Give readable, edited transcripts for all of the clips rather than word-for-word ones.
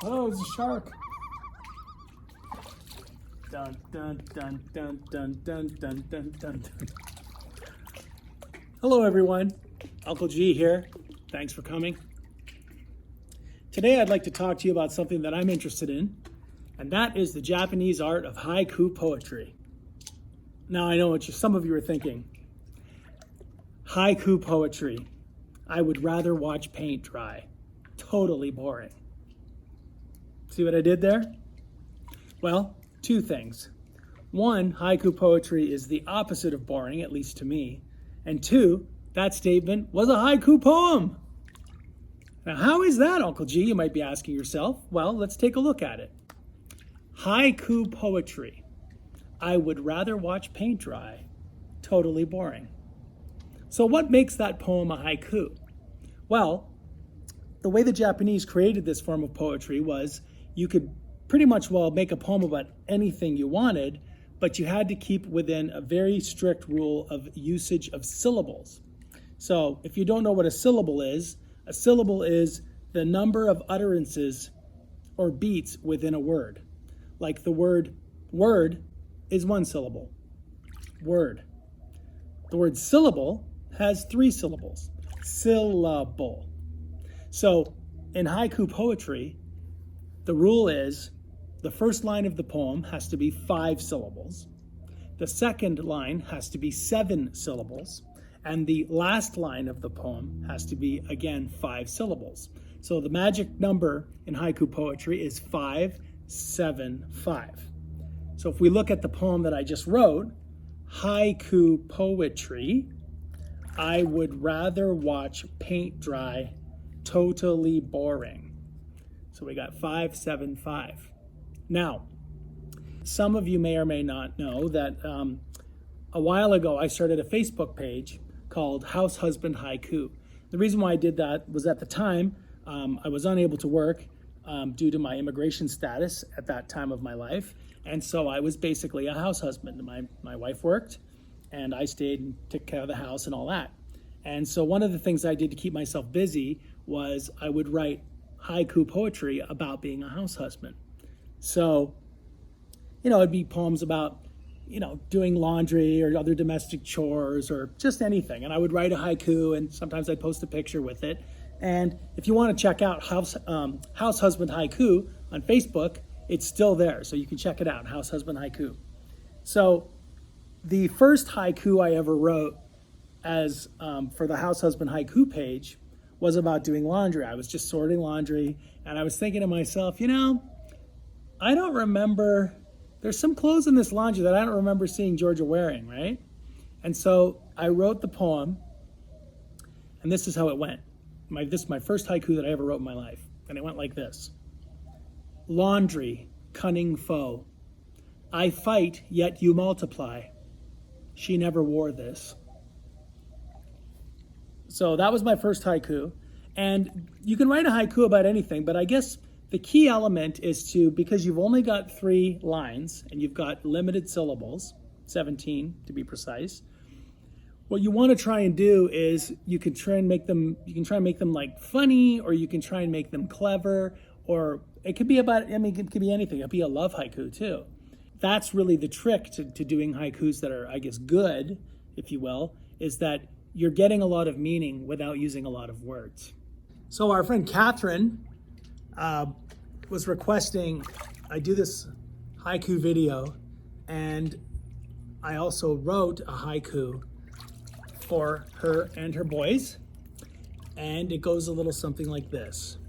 Oh, it's a shark. Dun, dun, dun, dun, dun, dun, dun, dun, dun. Hello, everyone. Uncle G here. Thanks for coming. Today, I'd like to talk to you about something that I'm interested in, and that is the Japanese art of haiku poetry. Now, I know what some of you are thinking. Haiku poetry. I would rather watch paint dry. Totally boring. See what I did there? Well, two things. One, haiku poetry is the opposite of boring, at least to me. And two, that statement was a haiku poem. Now, how is that, Uncle G? You might be asking yourself. Well, let's take a look at it. Haiku poetry. I would rather watch paint dry. Totally boring. So what makes that poem a haiku? Well, the way the Japanese created this form of poetry was you could pretty much make a poem about anything you wanted, but you had to keep within a very strict rule of usage of syllables. So if you don't know what a syllable is the number of utterances or beats within a word. Like the word word is one syllable. Word. The word syllable has three syllables. Syllable. So in haiku poetry, the rule is the first line of the poem has to be 5 syllables. The second line has to be 7 syllables. And the last line of the poem has to be, again, 5 syllables. So the magic number in haiku poetry is 575. So if we look at the poem that I just wrote, haiku poetry, I would rather watch paint dry, totally boring. So we got 575. Now, some of you may or may not know that a while ago I started a Facebook page called House Husband Haiku. The reason why I did that was at the time I was unable to work due to my immigration status at that time of my life. And so I was basically a house husband. My wife worked and I stayed and took care of the house and all that. And so one of the things I did to keep myself busy was I would write haiku poetry about being a house husband. So, it'd be poems about, doing laundry or other domestic chores or just anything. And I would write a haiku and sometimes I'd post a picture with it. And if you want to check out House Husband Haiku on Facebook, it's still there. So you can check it out, House Husband Haiku. So the first haiku I ever wrote as for the House Husband Haiku page was about doing laundry. I was just sorting laundry and I was thinking to myself, I don't remember, there's some clothes in this laundry that I don't remember seeing Georgia wearing, right? And so I wrote the poem and this is how it went. This is my first haiku that I ever wrote in my life. And it went like this. Laundry, cunning foe. I fight, yet you multiply. She never wore this. So that was my first haiku. And you can write a haiku about anything, but I guess the key element is because you've only got 3 lines and you've got limited syllables, 17 to be precise, what you want to try and do is you can try and make them like funny, or you can try and make them clever, or it could be it could be anything. It could be a love haiku too. That's really the trick to doing haikus that are, I guess, good, if you will, is that you're getting a lot of meaning without using a lot of words. So our friend Catherine was requesting I do this haiku video, and I also wrote a haiku for her and her boys, and it goes a little something like this.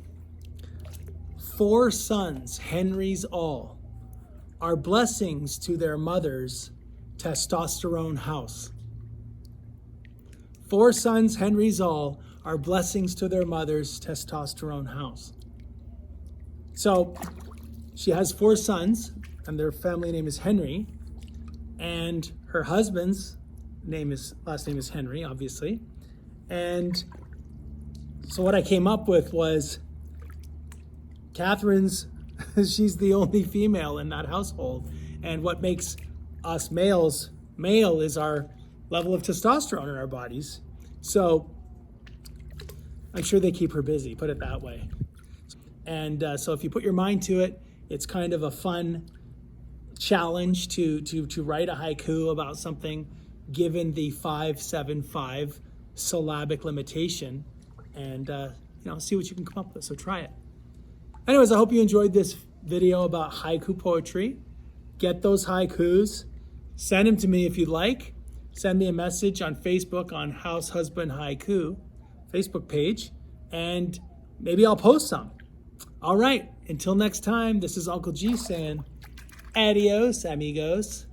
4 sons, Henry's all, are blessings to their mother's testosterone house. 4 sons, Henry's all, are blessings to their mother's testosterone house. So she has 4 sons, and their family name is Henry, and her husband's last name is Henry, obviously. And so what I came up with was Catherine's, she's the only female in that household. And what makes us males male is our level of testosterone in our bodies. So I'm sure they keep her busy, put it that way. And so if you put your mind to it, it's kind of a fun challenge to write a haiku about something given the 575 syllabic limitation, and see what you can come up with. So try it. Anyways, I hope you enjoyed this video about haiku poetry. Get those haikus, send them to me if you'd like. Send me a message on Facebook on House Husband Haiku Facebook page, and maybe I'll post some. All right, until next time, this is Uncle G saying adios, amigos.